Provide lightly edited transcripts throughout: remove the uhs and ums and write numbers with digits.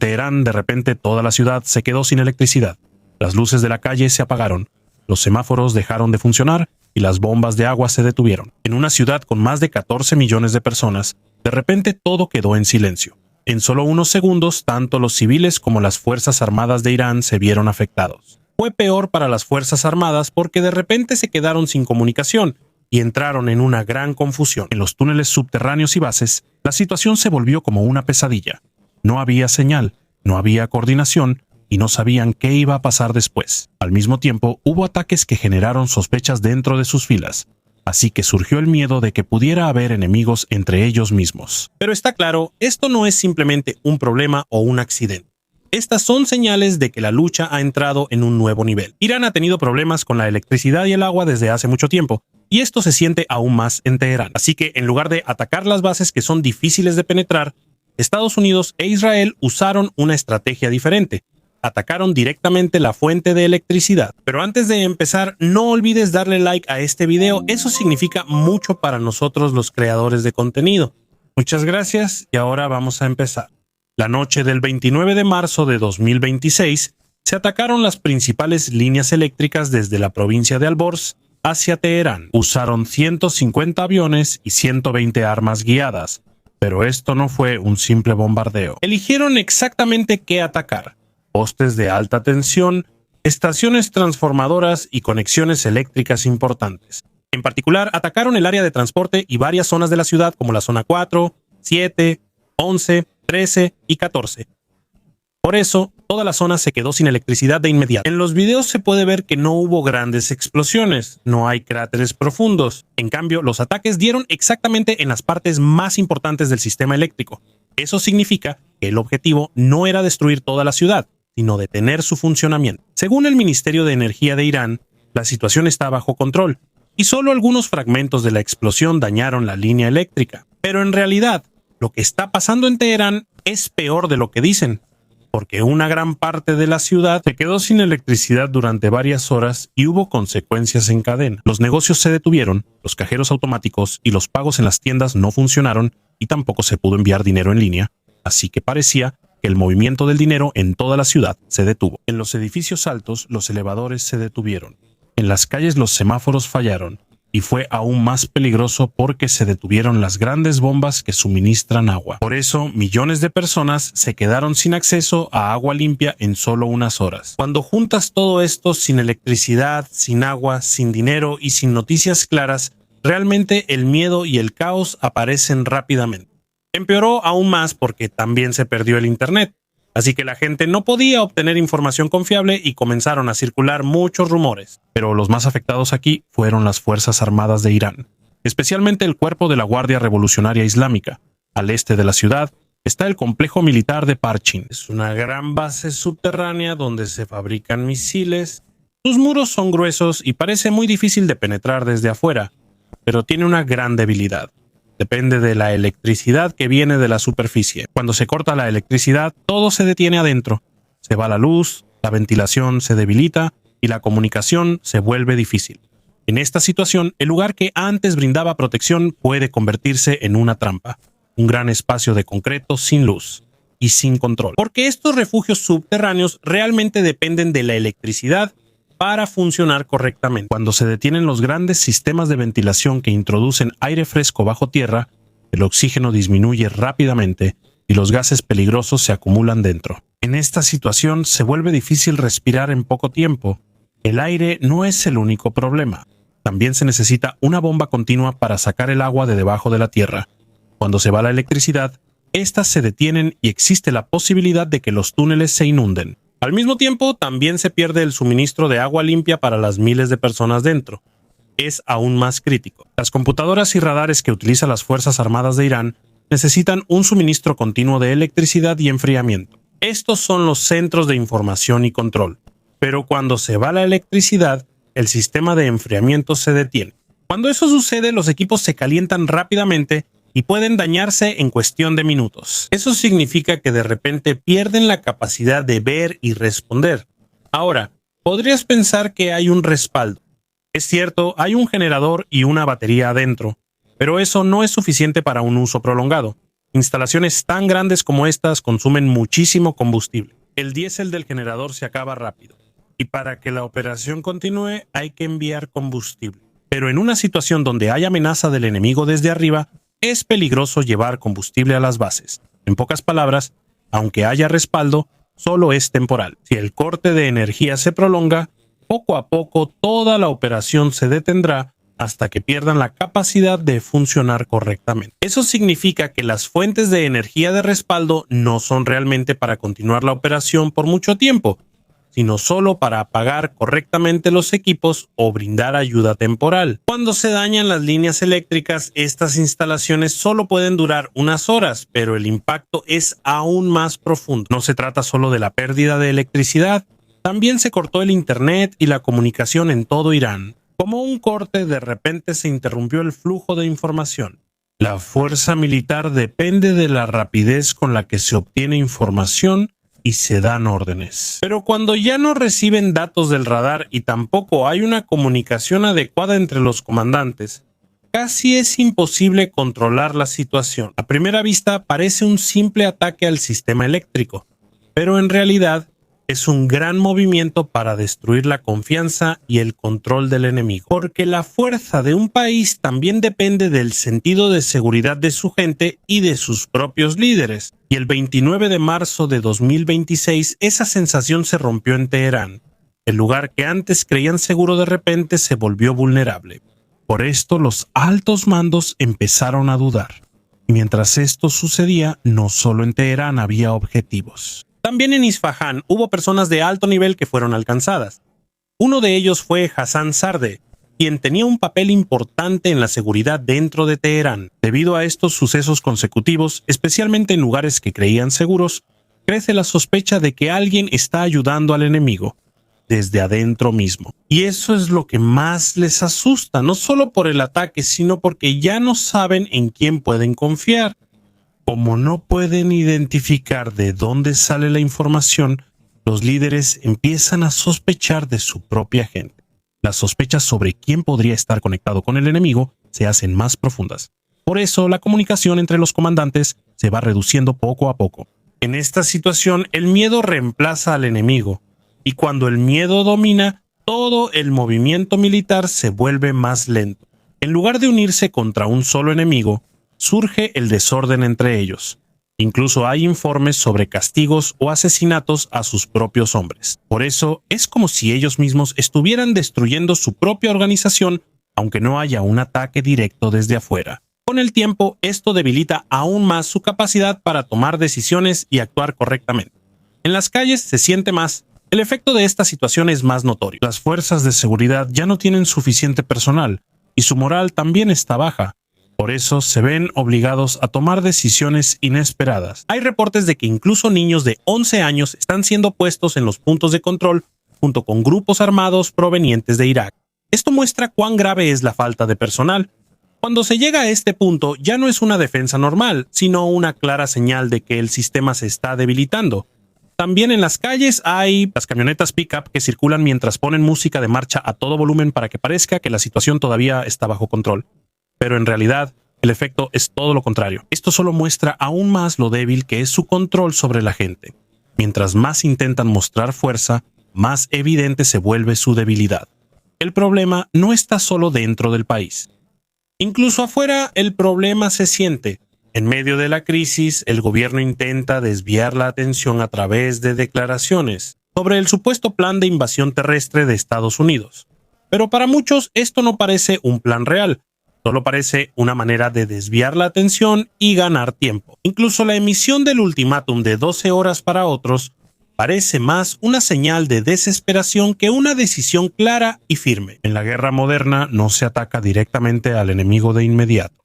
En Teherán, de repente, toda la ciudad se quedó sin electricidad. Las luces de la calle se apagaron, los semáforos dejaron de funcionar y las bombas de agua se detuvieron. En una ciudad con más de 14 millones de personas, de repente todo quedó en silencio. En solo unos segundos, tanto los civiles como las Fuerzas Armadas de Irán se vieron afectados. Fue peor para las Fuerzas Armadas porque de repente se quedaron sin comunicación y entraron en una gran confusión. En los túneles subterráneos y bases, la situación se volvió como una pesadilla. No había señal, no había coordinación y no sabían qué iba a pasar después. Al mismo tiempo, hubo ataques que generaron sospechas dentro de sus filas, así que surgió el miedo de que pudiera haber enemigos entre ellos mismos. Pero está claro, esto no es simplemente un problema o un accidente. Estas son señales de que la lucha ha entrado en un nuevo nivel. Irán ha tenido problemas con la electricidad y el agua desde hace mucho tiempo, y esto se siente aún más en Teherán. Así que en lugar de atacar las bases que son difíciles de penetrar, Estados Unidos e Israel usaron una estrategia diferente. Atacaron directamente la fuente de electricidad. Pero antes de empezar, no olvides darle like a este video. Eso significa mucho para nosotros los creadores de contenido. Muchas gracias y ahora vamos a empezar. La noche del 29 de marzo de 2026 se atacaron las principales líneas eléctricas desde la provincia de Alborz hacia Teherán. Usaron 150 aviones y 120 armas guiadas, pero esto no fue un simple bombardeo. Eligieron exactamente qué atacar: postes de alta tensión, estaciones transformadoras y conexiones eléctricas importantes. En particular, atacaron el área de transporte y varias zonas de la ciudad como la zona 4, 7, 11, 13 y 14. Por eso, toda la zona se quedó sin electricidad de inmediato. En los videos se puede ver que no hubo grandes explosiones, no hay cráteres profundos. En cambio, los ataques dieron exactamente en las partes más importantes del sistema eléctrico. Eso significa que el objetivo no era destruir toda la ciudad, sino detener su funcionamiento. Según el Ministerio de Energía de Irán, la situación está bajo control, y solo algunos fragmentos de la explosión dañaron la línea eléctrica. Pero en realidad, lo que está pasando en Teherán es peor de lo que dicen, porque una gran parte de la ciudad se quedó sin electricidad durante varias horas y hubo consecuencias en cadena. Los negocios se detuvieron, los cajeros automáticos y los pagos en las tiendas no funcionaron y tampoco se pudo enviar dinero en línea, así que parecía que el movimiento del dinero en toda la ciudad se detuvo. En los edificios altos, los elevadores se detuvieron. En las calles los semáforos fallaron. Y fue aún más peligroso porque se detuvieron las grandes bombas que suministran agua. Por eso, millones de personas se quedaron sin acceso a agua limpia en solo unas horas. Cuando juntas todo esto sin electricidad, sin agua, sin dinero y sin noticias claras, realmente el miedo y el caos aparecen rápidamente. Empeoró aún más porque también se perdió el internet. Así que la gente no podía obtener información confiable y comenzaron a circular muchos rumores. Pero los más afectados aquí fueron las Fuerzas Armadas de Irán, especialmente el cuerpo de la Guardia Revolucionaria Islámica. Al este de la ciudad está el complejo militar de Parchin. Es una gran base subterránea donde se fabrican misiles. Sus muros son gruesos y parece muy difícil de penetrar desde afuera, pero tiene una gran debilidad. Depende de la electricidad que viene de la superficie. Cuando se corta la electricidad, todo se detiene adentro. Se va la luz, la ventilación se debilita y la comunicación se vuelve difícil. En esta situación, el lugar que antes brindaba protección puede convertirse en una trampa, un gran espacio de concreto sin luz y sin control. Porque estos refugios subterráneos realmente dependen de la electricidad para funcionar correctamente. Cuando se detienen los grandes sistemas de ventilación que introducen aire fresco bajo tierra, el oxígeno disminuye rápidamente y los gases peligrosos se acumulan dentro. En esta situación se vuelve difícil respirar en poco tiempo. El aire no es el único problema. También se necesita una bomba continua para sacar el agua de debajo de la tierra. Cuando se va la electricidad, estas se detienen y existe la posibilidad de que los túneles se inunden. Al mismo tiempo, también se pierde el suministro de agua limpia para las miles de personas dentro. Es aún más crítico. Las computadoras y radares que utilizan las Fuerzas Armadas de Irán necesitan un suministro continuo de electricidad y enfriamiento. Estos son los centros de información y control. Pero cuando se va la electricidad, el sistema de enfriamiento se detiene. Cuando eso sucede, los equipos se calientan rápidamente y pueden dañarse en cuestión de minutos. Eso significa que de repente pierden la capacidad de ver y responder. Ahora, podrías pensar que hay un respaldo. Es cierto, hay un generador y una batería adentro, pero eso no es suficiente para un uso prolongado. Instalaciones tan grandes como estas consumen muchísimo combustible. El diésel del generador se acaba rápido, y para que la operación continúe hay que enviar combustible. Pero en una situación donde hay amenaza del enemigo desde arriba, es peligroso llevar combustible a las bases. En pocas palabras, aunque haya respaldo, solo es temporal. Si el corte de energía se prolonga, poco a poco toda la operación se detendrá hasta que pierdan la capacidad de funcionar correctamente. Eso significa que las fuentes de energía de respaldo no son realmente para continuar la operación por mucho tiempo, sino solo para apagar correctamente los equipos o brindar ayuda temporal. Cuando se dañan las líneas eléctricas, estas instalaciones solo pueden durar unas horas, pero el impacto es aún más profundo. No se trata solo de la pérdida de electricidad, también se cortó el internet y la comunicación en todo Irán. Como un corte, de repente se interrumpió el flujo de información. La fuerza militar depende de la rapidez con la que se obtiene información y se dan órdenes. Pero cuando ya no reciben datos del radar y tampoco hay una comunicación adecuada entre los comandantes, casi es imposible controlar la situación. A primera vista parece un simple ataque al sistema eléctrico, pero en realidad es un gran movimiento para destruir la confianza y el control del enemigo. Porque la fuerza de un país también depende del sentido de seguridad de su gente y de sus propios líderes. Y el 29 de marzo de 2026 esa sensación se rompió en Teherán. El lugar que antes creían seguro de repente se volvió vulnerable. Por esto los altos mandos empezaron a dudar. Y mientras esto sucedía, no solo en Teherán había objetivos. También en Isfahán hubo personas de alto nivel que fueron alcanzadas. Uno de ellos fue Hassan Sardeh, quien tenía un papel importante en la seguridad dentro de Teherán. Debido a estos sucesos consecutivos, especialmente en lugares que creían seguros, crece la sospecha de que alguien está ayudando al enemigo desde adentro mismo. Y eso es lo que más les asusta, no solo por el ataque, sino porque ya no saben en quién pueden confiar. Como no pueden identificar de dónde sale la información, los líderes empiezan a sospechar de su propia gente. Las sospechas sobre quién podría estar conectado con el enemigo se hacen más profundas. Por eso, la comunicación entre los comandantes se va reduciendo poco a poco. En esta situación, el miedo reemplaza al enemigo, y cuando el miedo domina, todo el movimiento militar se vuelve más lento. En lugar de unirse contra un solo enemigo, surge el desorden entre ellos. Incluso hay informes sobre castigos o asesinatos a sus propios hombres. Por eso, es como si ellos mismos estuvieran destruyendo su propia organización, aunque no haya un ataque directo desde afuera. Con el tiempo, esto debilita aún más su capacidad para tomar decisiones y actuar correctamente. En las calles se siente más. El efecto de esta situación es más notorio. Las fuerzas de seguridad ya no tienen suficiente personal, y su moral también está baja. Por eso se ven obligados a tomar decisiones inesperadas. Hay reportes de que incluso niños de 11 años están siendo puestos en los puntos de control junto con grupos armados provenientes de Irak. Esto muestra cuán grave es la falta de personal. Cuando se llega a este punto, ya no es una defensa normal, sino una clara señal de que el sistema se está debilitando. También en las calles hay las camionetas pick-up que circulan mientras ponen música de marcha a todo volumen para que parezca que la situación todavía está bajo control. Pero en realidad, el efecto es todo lo contrario. Esto solo muestra aún más lo débil que es su control sobre la gente. Mientras más intentan mostrar fuerza, más evidente se vuelve su debilidad. El problema no está solo dentro del país. Incluso afuera, el problema se siente. En medio de la crisis, el gobierno intenta desviar la atención a través de declaraciones sobre el supuesto plan de invasión terrestre de Estados Unidos. Pero para muchos esto no parece un plan real. Solo parece una manera de desviar la atención y ganar tiempo. Incluso la emisión del ultimátum de 12 horas para otros parece más una señal de desesperación que una decisión clara y firme. En la guerra moderna no se ataca directamente al enemigo de inmediato.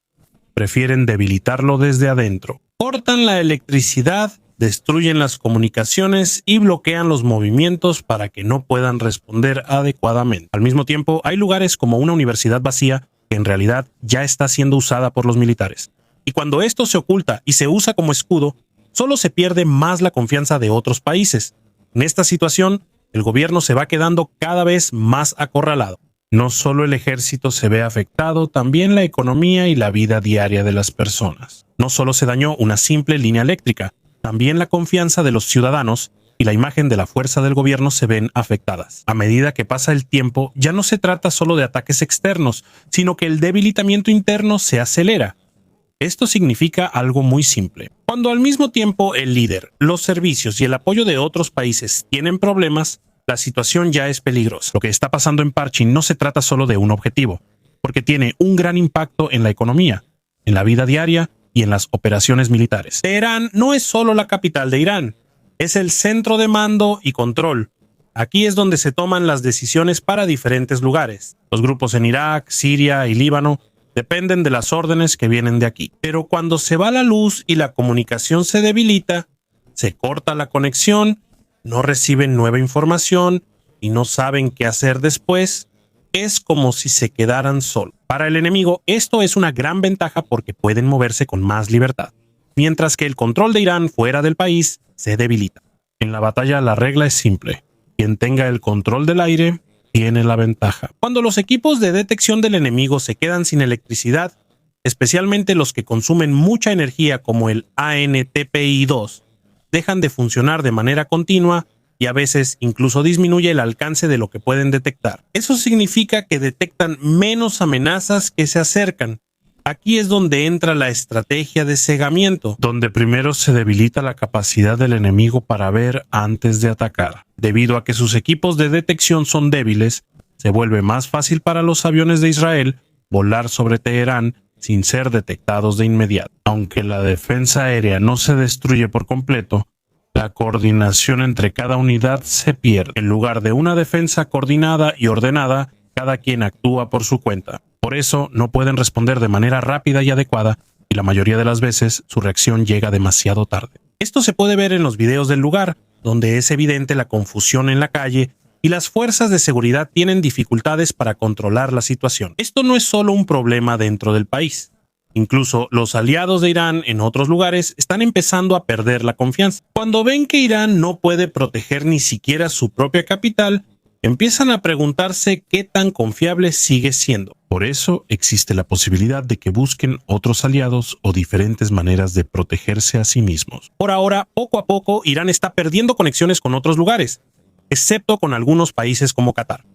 Prefieren debilitarlo desde adentro. Cortan la electricidad, destruyen las comunicaciones y bloquean los movimientos para que no puedan responder adecuadamente. Al mismo tiempo, hay lugares como una universidad vacía que en realidad ya está siendo usada por los militares. Y cuando esto se oculta y se usa como escudo, solo se pierde más la confianza de otros países. En esta situación, el gobierno se va quedando cada vez más acorralado. No solo el ejército se ve afectado, también la economía y la vida diaria de las personas. No solo se dañó una simple línea eléctrica, también la confianza de los ciudadanos y la imagen de la fuerza del gobierno se ven afectadas. A medida que pasa el tiempo, ya no se trata solo de ataques externos, sino que el debilitamiento interno se acelera. Esto significa algo muy simple. Cuando al mismo tiempo el líder, los servicios y el apoyo de otros países tienen problemas, la situación ya es peligrosa. Lo que está pasando en Parchin no se trata solo de un objetivo, porque tiene un gran impacto en la economía, en la vida diaria y en las operaciones militares. Teherán no es solo la capital de Irán, es el centro de mando y control. Aquí es donde se toman las decisiones para diferentes lugares. Los grupos en Irak, Siria y Líbano dependen de las órdenes que vienen de aquí. Pero cuando se va la luz y la comunicación se debilita, se corta la conexión, no reciben nueva información y no saben qué hacer después, es como si se quedaran solos. Para el enemigo, esto es una gran ventaja porque pueden moverse con más libertad, mientras que el control de Irán fuera del país se debilita. En la batalla la regla es simple. Quien tenga el control del aire tiene la ventaja. Cuando los equipos de detección del enemigo se quedan sin electricidad, especialmente los que consumen mucha energía como el ANTPI-2, dejan de funcionar de manera continua y a veces incluso disminuye el alcance de lo que pueden detectar. Eso significa que detectan menos amenazas que se acercan. Aquí es donde entra la estrategia de cegamiento, donde primero se debilita la capacidad del enemigo para ver antes de atacar. Debido a que sus equipos de detección son débiles, se vuelve más fácil para los aviones de Israel volar sobre Teherán sin ser detectados de inmediato. Aunque la defensa aérea no se destruye por completo, la coordinación entre cada unidad se pierde. En lugar de una defensa coordinada y ordenada, cada quien actúa por su cuenta. Por eso no pueden responder de manera rápida y adecuada, y la mayoría de las veces su reacción llega demasiado tarde. Esto se puede ver en los videos del lugar, donde es evidente la confusión en la calle y las fuerzas de seguridad tienen dificultades para controlar la situación. Esto no es solo un problema dentro del país. Incluso los aliados de Irán en otros lugares están empezando a perder la confianza. Cuando ven que Irán no puede proteger ni siquiera su propia capital, empiezan a preguntarse qué tan confiable sigue siendo. Por eso existe la posibilidad de que busquen otros aliados o diferentes maneras de protegerse a sí mismos. Por ahora, poco a poco, Irán está perdiendo conexiones con otros lugares, excepto con algunos países como Qatar.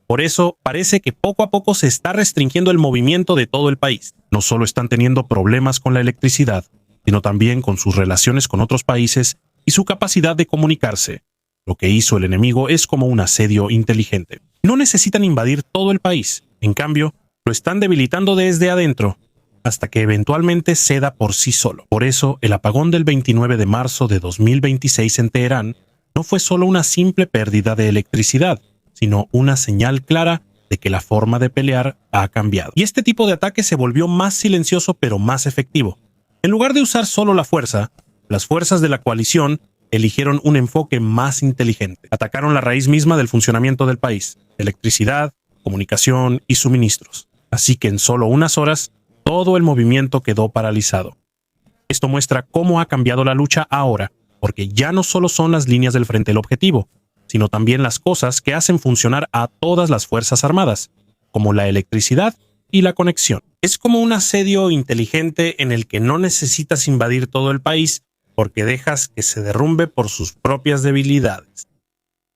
Por eso, parece que poco a poco se está restringiendo el movimiento de todo el país. No solo están teniendo problemas con la electricidad, sino también con sus relaciones con otros países y su capacidad de comunicarse. Lo que hizo el enemigo es como un asedio inteligente. No necesitan invadir todo el país. En cambio, lo están debilitando desde adentro, hasta que eventualmente ceda por sí solo. Por eso, el apagón del 29 de marzo de 2026 en Teherán no fue solo una simple pérdida de electricidad, sino una señal clara de que la forma de pelear ha cambiado. Y este tipo de ataque se volvió más silencioso pero más efectivo. En lugar de usar solo la fuerza, las fuerzas de la coalición eligieron un enfoque más inteligente. Atacaron la raíz misma del funcionamiento del país: electricidad, comunicación y suministros. Así que en solo unas horas, todo el movimiento quedó paralizado. Esto muestra cómo ha cambiado la lucha ahora, porque ya no solo son las líneas del frente el objetivo, sino también las cosas que hacen funcionar a todas las fuerzas armadas, como la electricidad y la conexión. Es como un asedio inteligente en el que no necesitas invadir todo el país porque dejas que se derrumbe por sus propias debilidades.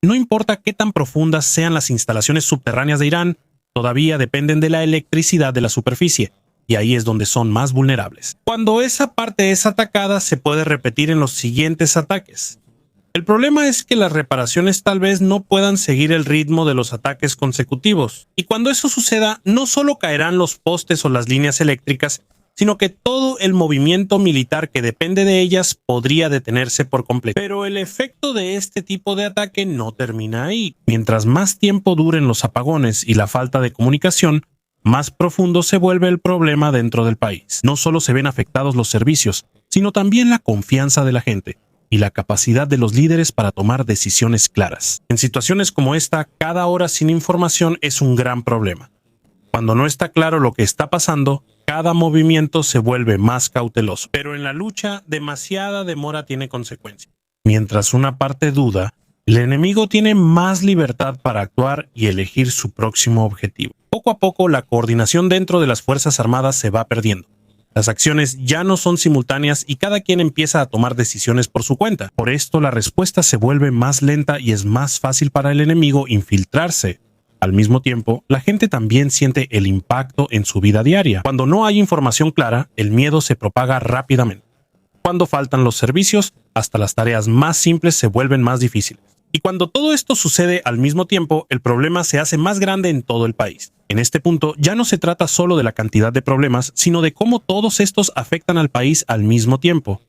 No importa qué tan profundas sean las instalaciones subterráneas de Irán, todavía dependen de la electricidad de la superficie, y ahí es donde son más vulnerables. Cuando esa parte es atacada, se puede repetir en los siguientes ataques. El problema es que las reparaciones tal vez no puedan seguir el ritmo de los ataques consecutivos, y cuando eso suceda, no solo caerán los postes o las líneas eléctricas, sino que todo el movimiento militar que depende de ellas podría detenerse por completo. Pero el efecto de este tipo de ataque no termina ahí. Mientras más tiempo duren los apagones y la falta de comunicación, más profundo se vuelve el problema dentro del país. No solo se ven afectados los servicios, sino también la confianza de la gente y la capacidad de los líderes para tomar decisiones claras. En situaciones como esta, cada hora sin información es un gran problema. Cuando no está claro lo que está pasando, cada movimiento se vuelve más cauteloso. Pero en la lucha, demasiada demora tiene consecuencias. Mientras una parte duda, el enemigo tiene más libertad para actuar y elegir su próximo objetivo. Poco a poco, la coordinación dentro de las Fuerzas Armadas se va perdiendo. Las acciones ya no son simultáneas y cada quien empieza a tomar decisiones por su cuenta. Por esto, la respuesta se vuelve más lenta y es más fácil para el enemigo infiltrarse. Al mismo tiempo, la gente también siente el impacto en su vida diaria. Cuando no hay información clara, el miedo se propaga rápidamente. Cuando faltan los servicios, hasta las tareas más simples se vuelven más difíciles. Y cuando todo esto sucede al mismo tiempo, el problema se hace más grande en todo el país. En este punto, ya no se trata solo de la cantidad de problemas, sino de cómo todos estos afectan al país al mismo tiempo.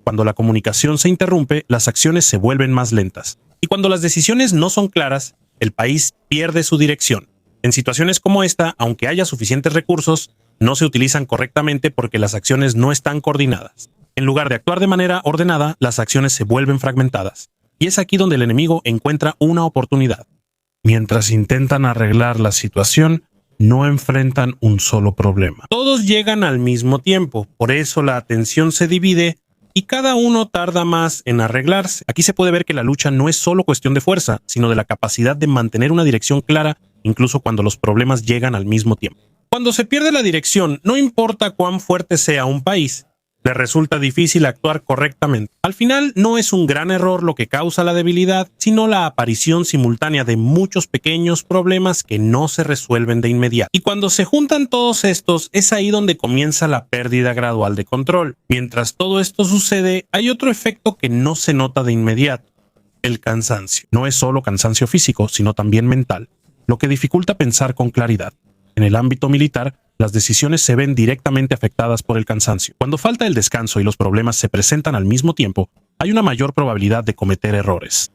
Cuando la comunicación se interrumpe, las acciones se vuelven más lentas. Y cuando las decisiones no son claras, el país pierde su dirección. En situaciones como esta, aunque haya suficientes recursos, no se utilizan correctamente porque las acciones no están coordinadas. En lugar de actuar de manera ordenada, las acciones se vuelven fragmentadas. Y es aquí donde el enemigo encuentra una oportunidad. Mientras intentan arreglar la situación, no enfrentan un solo problema. Todos llegan al mismo tiempo, por eso la atención se divide y cada uno tarda más en arreglarse. Aquí se puede ver que la lucha no es solo cuestión de fuerza, sino de la capacidad de mantener una dirección clara, incluso cuando los problemas llegan al mismo tiempo. Cuando se pierde la dirección, no importa cuán fuerte sea un país, le resulta difícil actuar correctamente. Al final, no es un gran error lo que causa la debilidad, sino la aparición simultánea de muchos pequeños problemas que no se resuelven de inmediato. Y cuando se juntan todos estos, es ahí donde comienza la pérdida gradual de control. Mientras todo esto sucede, hay otro efecto que no se nota de inmediato: el cansancio. No es solo cansancio físico, sino también mental, lo que dificulta pensar con claridad. En el ámbito militar, las decisiones se ven directamente afectadas por el cansancio. Cuando falta el descanso y los problemas se presentan al mismo tiempo, hay una mayor probabilidad de cometer errores.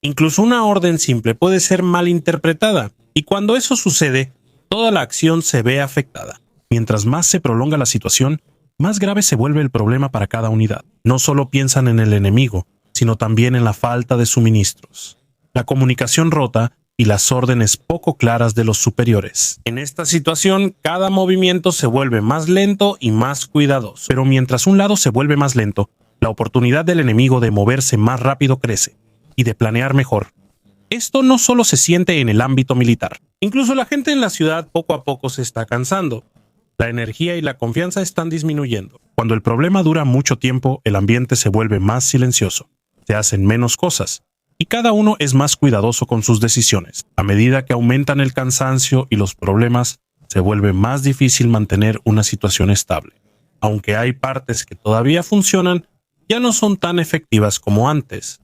Incluso una orden simple puede ser mal interpretada, y cuando eso sucede, toda la acción se ve afectada. Mientras más se prolonga la situación, más grave se vuelve el problema para cada unidad. No solo piensan en el enemigo, sino también en la falta de suministros, la comunicación rota y las órdenes poco claras de los superiores. En esta situación, cada movimiento se vuelve más lento y más cuidadoso. Pero mientras un lado se vuelve más lento, la oportunidad del enemigo de moverse más rápido crece y de planear mejor. Esto no solo se siente en el ámbito militar. Incluso la gente en la ciudad poco a poco se está cansando. La energía y la confianza están disminuyendo. Cuando el problema dura mucho tiempo, el ambiente se vuelve más silencioso. Se hacen menos cosas. Y cada uno es más cuidadoso con sus decisiones. A medida que aumentan el cansancio y los problemas, se vuelve más difícil mantener una situación estable. Aunque hay partes que todavía funcionan, ya no son tan efectivas como antes.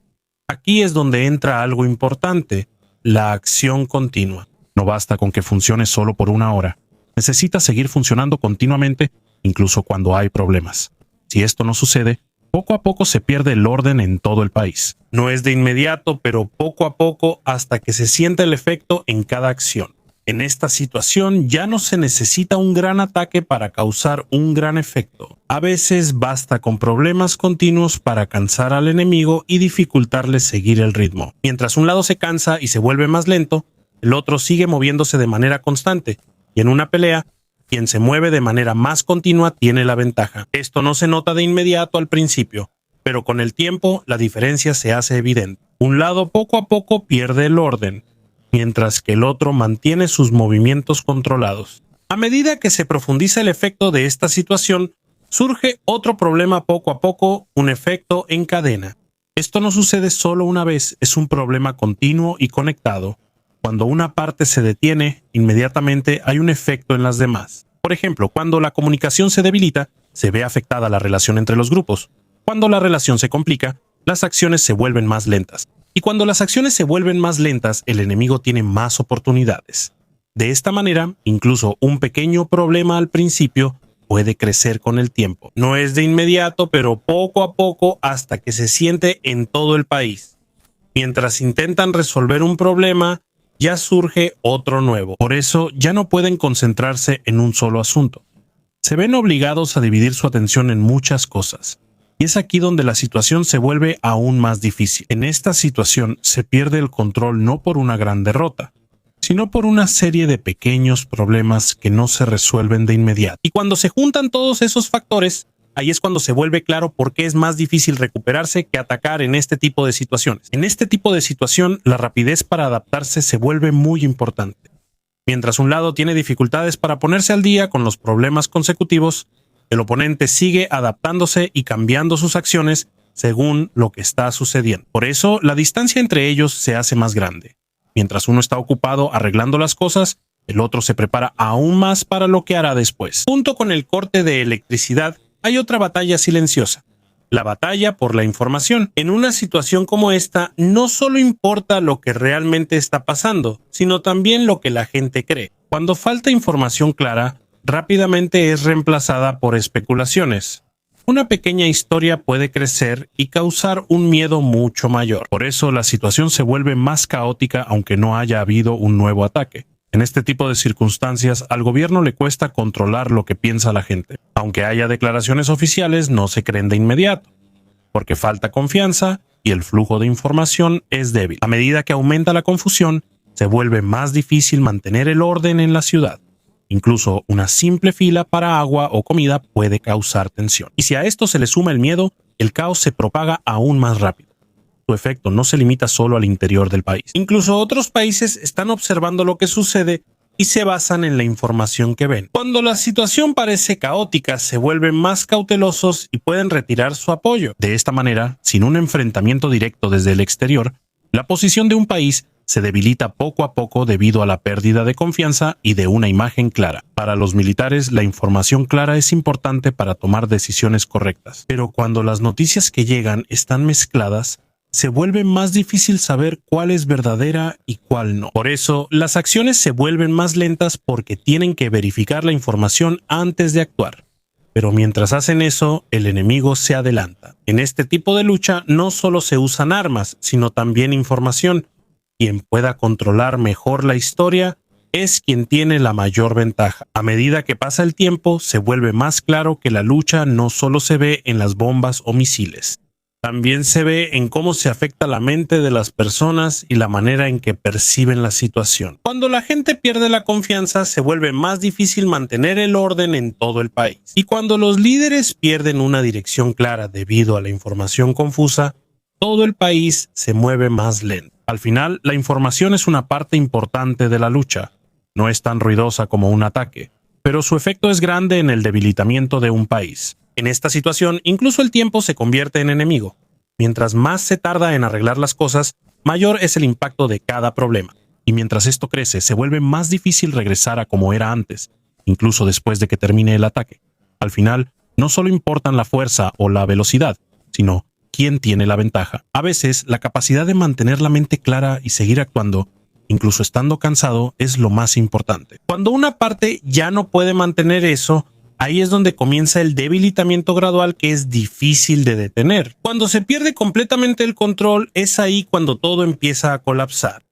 Aquí es donde entra algo importante: la acción continua. No basta con que funcione solo por una hora. Necesita seguir funcionando continuamente, incluso cuando hay problemas. Si esto no sucede, poco a poco se pierde el orden en todo el país. No es de inmediato, pero poco a poco, hasta que se siente el efecto en cada acción. En esta situación ya no se necesita un gran ataque para causar un gran efecto. A veces basta con problemas continuos para cansar al enemigo y dificultarle seguir el ritmo. Mientras un lado se cansa y se vuelve más lento, el otro sigue moviéndose de manera constante, y en una pelea, quien se mueve de manera más continua tiene la ventaja. Esto no se nota de inmediato al principio, pero con el tiempo la diferencia se hace evidente. Un lado poco a poco pierde el orden, mientras que el otro mantiene sus movimientos controlados. A medida que se profundiza el efecto de esta situación, surge otro problema poco a poco, un efecto en cadena. Esto no sucede solo una vez, es un problema continuo y conectado. Cuando una parte se detiene, inmediatamente hay un efecto en las demás. Por ejemplo, cuando la comunicación se debilita, se ve afectada la relación entre los grupos. Cuando la relación se complica, las acciones se vuelven más lentas. Y cuando las acciones se vuelven más lentas, el enemigo tiene más oportunidades. De esta manera, incluso un pequeño problema al principio puede crecer con el tiempo. No es de inmediato, pero poco a poco hasta que se siente en todo el país. Mientras intentan resolver un problema, ya surge otro nuevo. Por eso ya no pueden concentrarse en un solo asunto. Se ven obligados a dividir su atención en muchas cosas. Y es aquí donde la situación se vuelve aún más difícil. En esta situación se pierde el control no por una gran derrota, sino por una serie de pequeños problemas que no se resuelven de inmediato. Y cuando se juntan todos esos factores, ahí es cuando se vuelve claro por qué es más difícil recuperarse que atacar en este tipo de situaciones. En este tipo de situación, la rapidez para adaptarse se vuelve muy importante. Mientras un lado tiene dificultades para ponerse al día con los problemas consecutivos, el oponente sigue adaptándose y cambiando sus acciones según lo que está sucediendo. Por eso, la distancia entre ellos se hace más grande. Mientras uno está ocupado arreglando las cosas, el otro se prepara aún más para lo que hará después. Junto con el corte de electricidad, hay otra batalla silenciosa. La batalla por la información. En una situación como esta, no solo importa lo que realmente está pasando, sino también lo que la gente cree. Cuando falta información clara, rápidamente es reemplazada por especulaciones. Una pequeña historia puede crecer y causar un miedo mucho mayor. Por eso la situación se vuelve más caótica aunque no haya habido un nuevo ataque. En este tipo de circunstancias, al gobierno le cuesta controlar lo que piensa la gente. Aunque haya declaraciones oficiales, no se creen de inmediato, porque falta confianza y el flujo de información es débil. A medida que aumenta la confusión, se vuelve más difícil mantener el orden en la ciudad. Incluso una simple fila para agua o comida puede causar tensión. Y si a esto se le suma el miedo, el caos se propaga aún más rápido. Su efecto no se limita solo al interior del país. Incluso otros países están observando lo que sucede y se basan en la información que ven. Cuando la situación parece caótica, se vuelven más cautelosos y pueden retirar su apoyo. De esta manera, sin un enfrentamiento directo desde el exterior, la posición de un país se debilita poco a poco debido a la pérdida de confianza y de una imagen clara. Para los militares, la información clara es importante para tomar decisiones correctas. Pero cuando las noticias que llegan están mezcladas, se vuelve más difícil saber cuál es verdadera y cuál no. Por eso, las acciones se vuelven más lentas porque tienen que verificar la información antes de actuar. Pero mientras hacen eso, el enemigo se adelanta. En este tipo de lucha no solo se usan armas, sino también información. Quien pueda controlar mejor la historia es quien tiene la mayor ventaja. A medida que pasa el tiempo, se vuelve más claro que la lucha no solo se ve en las bombas o misiles. También se ve en cómo se afecta la mente de las personas y la manera en que perciben la situación. Cuando la gente pierde la confianza, se vuelve más difícil mantener el orden en todo el país. Y cuando los líderes pierden una dirección clara debido a la información confusa, todo el país se mueve más lento. Al final, la información es una parte importante de la lucha. No es tan ruidosa como un ataque, pero su efecto es grande en el debilitamiento de un país. En esta situación, incluso el tiempo se convierte en enemigo. Mientras más se tarda en arreglar las cosas, mayor es el impacto de cada problema. Y mientras esto crece, se vuelve más difícil regresar a como era antes, incluso después de que termine el ataque. Al final, no solo importan la fuerza o la velocidad, sino quién tiene la ventaja. A veces, la capacidad de mantener la mente clara y seguir actuando, incluso estando cansado, es lo más importante. Cuando una parte ya no puede mantener eso, ahí es donde comienza el debilitamiento gradual que es difícil de detener. Cuando se pierde completamente el control, es ahí cuando todo empieza a colapsar.